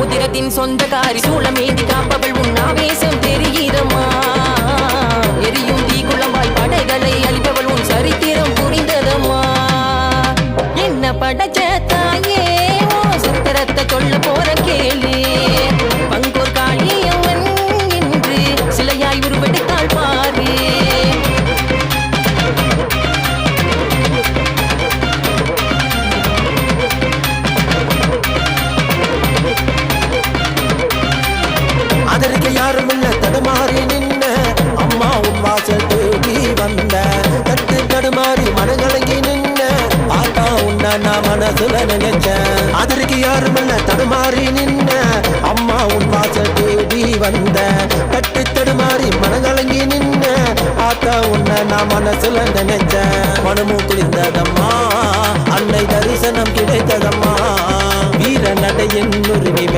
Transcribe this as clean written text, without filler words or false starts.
உதிரத்தின் சொந்தக்காரி சூளமேந்தி காப்பவள் உன்னாவேசம் தெரிகிறம்மா எரியும் தீக்குளமாய் படைகளை அழிப்பவள் உன் சரித்திரம் புரிந்ததம்மா என்ன படைச்ச தாயே ஓ சித்திரத்தை சொல்ல போற கேளு பங்கோர் காளியவன் என்று சிலையாய் உருவெடுத்தாள் பாரு அதற்கு யாரும் இல்ல தடுமாறி நின்ன அம்மா உன் வாசல் தேடி வந்த தட்டு தடுமாறி மனங்கலங்கி நின்ன ஆட்டா உன்ன நான் மனசுல நினைச்சேன் அதற்கு யாரும் இல்ல தடுமாறி நின்ன அம்மா உன் வாசல் தேடி வந்த தட்டு தடுமாறி மனங்கலங்கி நின்ன ஆட்டா உன்ன நான் மனசுல நினைச்சேன் மனமும் குளிர்ந்ததம்மா அன்னை தரிசனம் கிடைத்ததம்மா வீர நடையின் உரிமை மேல